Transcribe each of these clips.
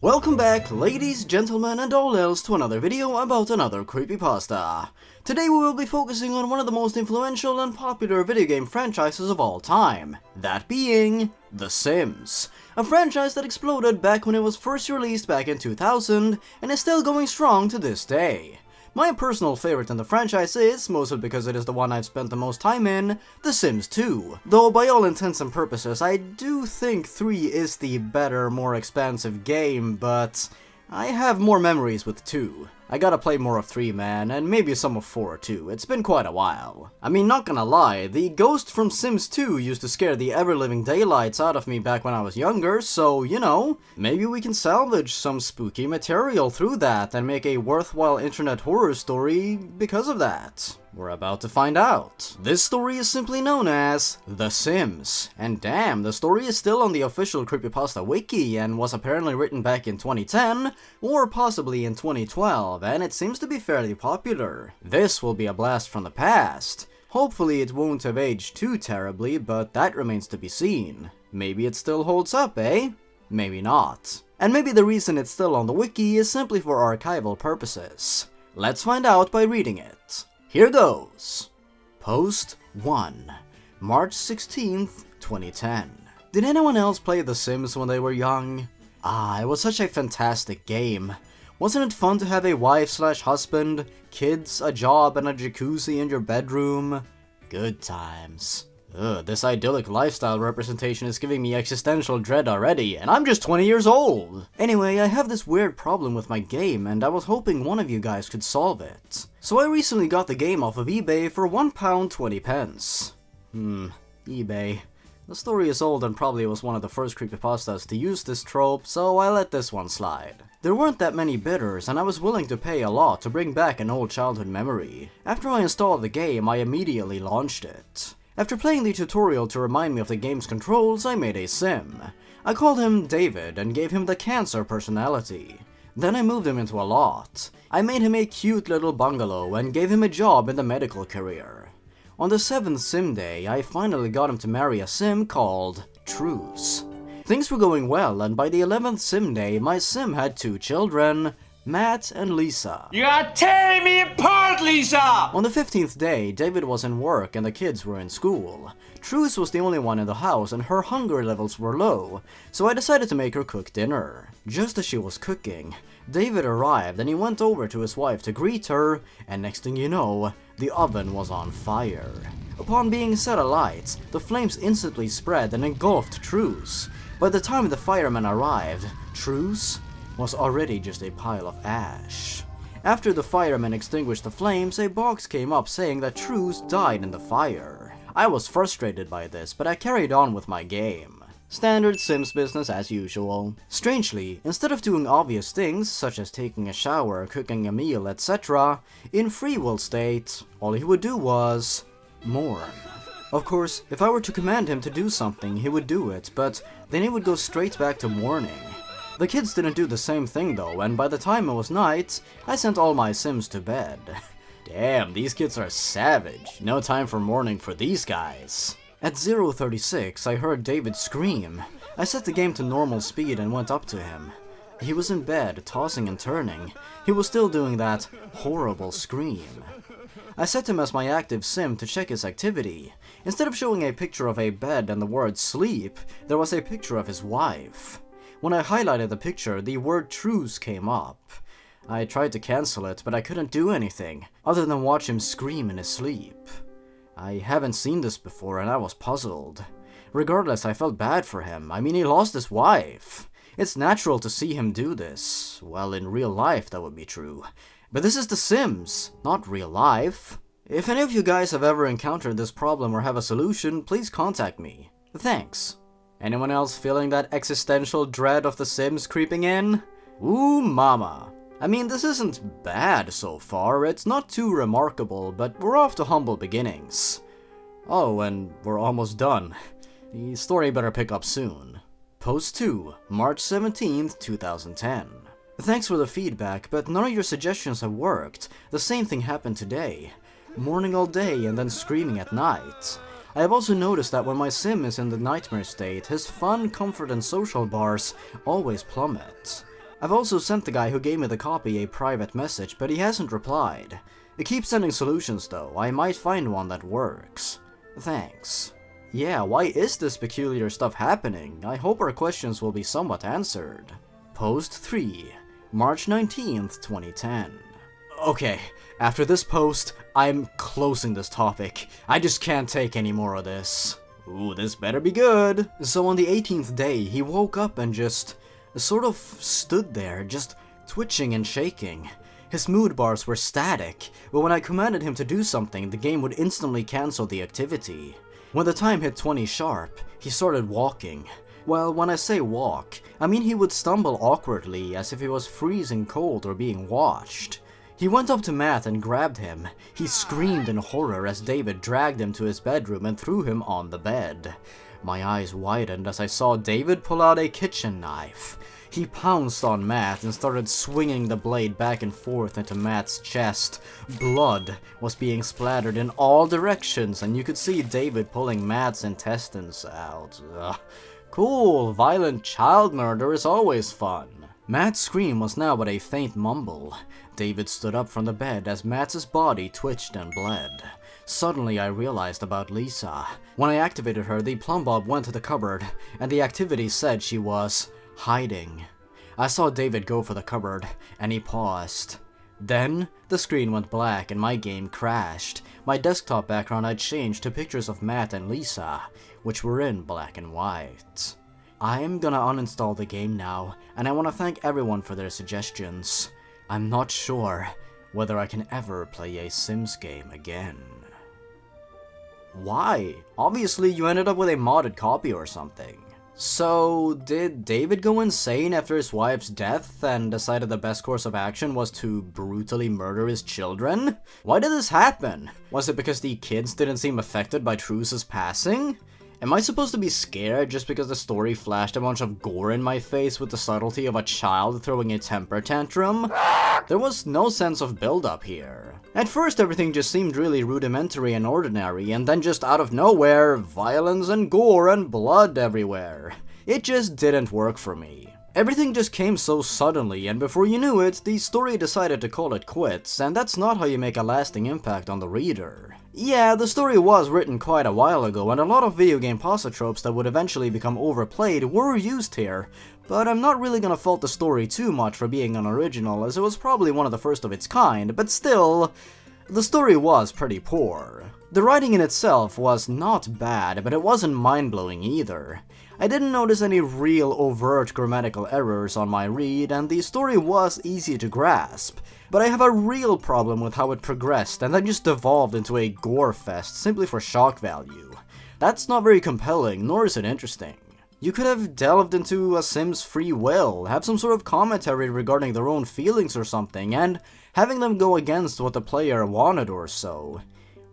Welcome back, ladies, gentlemen, and all else to another video about another creepypasta. Today we will be focusing on one of the most influential and popular video game franchises of all time, that being The Sims. A franchise that exploded back when it was first released back in 2000 and is still going strong to this day. My personal favorite in the franchise is, mostly because it is the one I've spent the most time in, The Sims 2. Though by all intents and purposes, I do think 3 is the better, more expansive game, but I have more memories with 2. I gotta play more of 3, man, and maybe some of 4 too. It's been quite a while. I mean, not gonna lie, the ghost from Sims 2 used to scare the ever-living daylights out of me back when I was younger, so, you know, maybe we can salvage some spooky material through that and make a worthwhile internet horror story because of that. We're about to find out. This story is simply known as The Sims, and damn, the story is still on the official Creepypasta wiki and was apparently written back in 2010, or possibly in 2012, and it seems to be fairly popular. This will be a blast from the past. Hopefully it won't have aged too terribly, but that remains to be seen. Maybe it still holds up, eh? Maybe not. And maybe the reason it's still on the wiki is simply for archival purposes. Let's find out by reading it. Here goes! Post 1, March 16th, 2010. Did anyone else play The Sims when they were young? It was such a fantastic game. Wasn't it fun to have a wife/husband, kids, a job, and a jacuzzi in your bedroom? Good times. This idyllic lifestyle representation is giving me existential dread already, and I'm just 20 years old! Anyway, I have this weird problem with my game, and I was hoping one of you guys could solve it. So I recently got the game off of eBay for £1.20. eBay. The story is old and probably was one of the first creepypastas to use this trope, so I let this one slide. There weren't that many bidders, and I was willing to pay a lot to bring back an old childhood memory. After I installed the game, I immediately launched it. After playing the tutorial to remind me of the game's controls, I made a sim. I called him David and gave him the cancer personality. Then I moved him into a lot. I made him a cute little bungalow and gave him a job in the medical career. On the 7th sim day, I finally got him to marry a sim called Truce. Things were going well, and by the 11th sim day, my sim had 2 children, Matt and Lisa. You are tearing me apart, Lisa! On the 15th day, David was in work and the kids were in school. Truce was the only one in the house and her hunger levels were low, so I decided to make her cook dinner. Just as she was cooking, David arrived and he went over to his wife to greet her, and next thing you know, the oven was on fire. Upon being set alight, the flames instantly spread and engulfed Truce. By the time the firemen arrived, Truce was already just a pile of ash. After the firemen extinguished the flames, a box came up saying that Truce died in the fire. I was frustrated by this, but I carried on with my game. Standard Sims business as usual. Strangely, instead of doing obvious things, such as taking a shower, cooking a meal, etc., in free will state, all he would do was mourn. Of course, if I were to command him to do something, he would do it, but then he would go straight back to mourning. The kids didn't do the same thing though, and by the time it was night, I sent all my Sims to bed. Damn, these kids are savage. No time for mourning for these guys. At 0:36, I heard David scream. I set the game to normal speed and went up to him. He was in bed, tossing and turning. He was still doing that horrible scream. I set him as my active sim to check his activity. Instead of showing a picture of a bed and the word sleep, there was a picture of his wife. When I highlighted the picture, the word truce came up. I tried to cancel it, but I couldn't do anything, other than watch him scream in his sleep. I haven't seen this before and I was puzzled. Regardless, I felt bad for him. I mean, he lost his wife. It's natural to see him do this. Well, in real life that would be true. But this is The Sims, not real life. If any of you guys have ever encountered this problem or have a solution, please contact me. Thanks. Anyone else feeling that existential dread of The Sims creeping in? Ooh mama. I mean, this isn't bad so far, it's not too remarkable, but we're off to humble beginnings. Oh, and we're almost done. The story better pick up soon. Post 2, March 17th, 2010. Thanks for the feedback, but none of your suggestions have worked. The same thing happened today. Mourning all day and then screaming at night. I have also noticed that when my sim is in the nightmare state, his fun, comfort and social bars always plummet. I've also sent the guy who gave me the copy a private message, but he hasn't replied. Keep sending solutions though, I might find one that works. Thanks. Yeah, why is this peculiar stuff happening? I hope our questions will be somewhat answered. Post 3, March 19th, 2010. Okay, after this post, I'm closing this topic. I just can't take any more of this. Ooh, this better be good. So on the 18th day, he woke up and just sort of stood there, just twitching and shaking. His mood bars were static, but when I commanded him to do something, the game would instantly cancel the activity. When the time hit 20 sharp, he started walking. Well, when I say walk, I mean he would stumble awkwardly as if he was freezing cold or being watched. He went up to Matt and grabbed him. He screamed in horror as David dragged him to his bedroom and threw him on the bed. My eyes widened as I saw David pull out a kitchen knife. He pounced on Matt and started swinging the blade back and forth into Matt's chest. Blood was being splattered in all directions, and you could see David pulling Matt's intestines out. Ugh. Cool, violent child murder is always fun. Matt's scream was now but a faint mumble. David stood up from the bed as Matt's body twitched and bled. Suddenly I realized about Lisa. When I activated her, the plumb bob went to the cupboard, and the activity said she was hiding. I saw David go for the cupboard, and he paused. Then, the screen went black and my game crashed. My desktop background I changed to pictures of Matt and Lisa, which were in black and white. I'm gonna uninstall the game now, and I want to thank everyone for their suggestions. I'm not sure whether I can ever play a Sims game again. Why? Obviously you ended up with a modded copy or something. So, did David go insane after his wife's death and decided the best course of action was to brutally murder his children? Why did this happen? Was it because the kids didn't seem affected by Truce's passing? Am I supposed to be scared just because the story flashed a bunch of gore in my face with the subtlety of a child throwing a temper tantrum? There was no sense of build-up here. At first everything just seemed really rudimentary and ordinary, and then just out of nowhere, violence and gore and blood everywhere. It just didn't work for me. Everything just came so suddenly, and before you knew it, the story decided to call it quits, and that's not how you make a lasting impact on the reader. Yeah, the story was written quite a while ago, and a lot of video game pasta tropes that would eventually become overplayed were used here, but I'm not really gonna fault the story too much for being unoriginal, as it was probably one of the first of its kind, but still, the story was pretty poor. The writing in itself was not bad, but it wasn't mind-blowing either. I didn't notice any real overt grammatical errors on my read, and the story was easy to grasp. But I have a real problem with how it progressed and then just devolved into a gore fest simply for shock value. That's not very compelling, nor is it interesting. You could have delved into a Sim's free will, have some sort of commentary regarding their own feelings or something, and having them go against what the player wanted or so.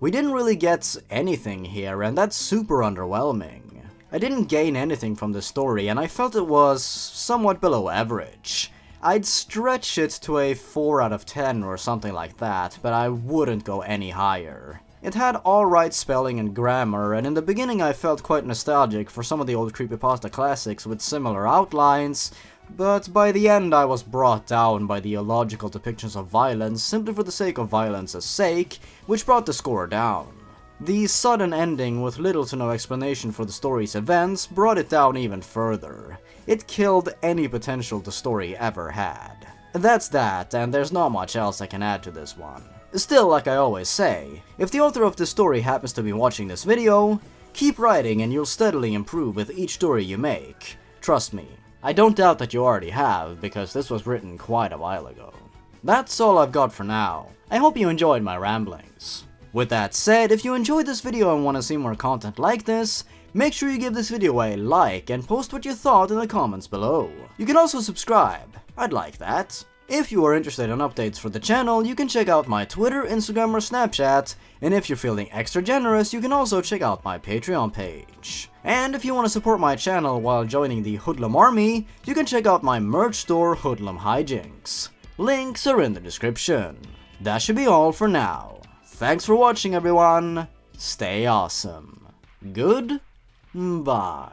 We didn't really get anything here, and that's super underwhelming. I didn't gain anything from the story, and I felt it was somewhat below average. I'd stretch it to a 4 out of 10 or something like that, but I wouldn't go any higher. It had alright spelling and grammar, and in the beginning I felt quite nostalgic for some of the old Creepypasta classics with similar outlines, but by the end I was brought down by the illogical depictions of violence simply for the sake of violence's sake, which brought the score down. The sudden ending with little to no explanation for the story's events brought it down even further. It killed any potential the story ever had. That's that, and there's not much else I can add to this one. Still, like I always say, if the author of this story happens to be watching this video, keep writing and you'll steadily improve with each story you make. Trust me, I don't doubt that you already have, because this was written quite a while ago. That's all I've got for now. I hope you enjoyed my ramblings. With that said, if you enjoyed this video and want to see more content like this, make sure you give this video a like and post what you thought in the comments below. You can also subscribe, I'd like that. If you are interested in updates for the channel, you can check out my Twitter, Instagram or Snapchat, and if you're feeling extra generous, you can also check out my Patreon page. And if you want to support my channel while joining the Hoodlum Army, you can check out my merch store, Hoodlum Hijinks. Links are in the description. That should be all for now. Thanks for watching everyone, stay awesome. Goodbye.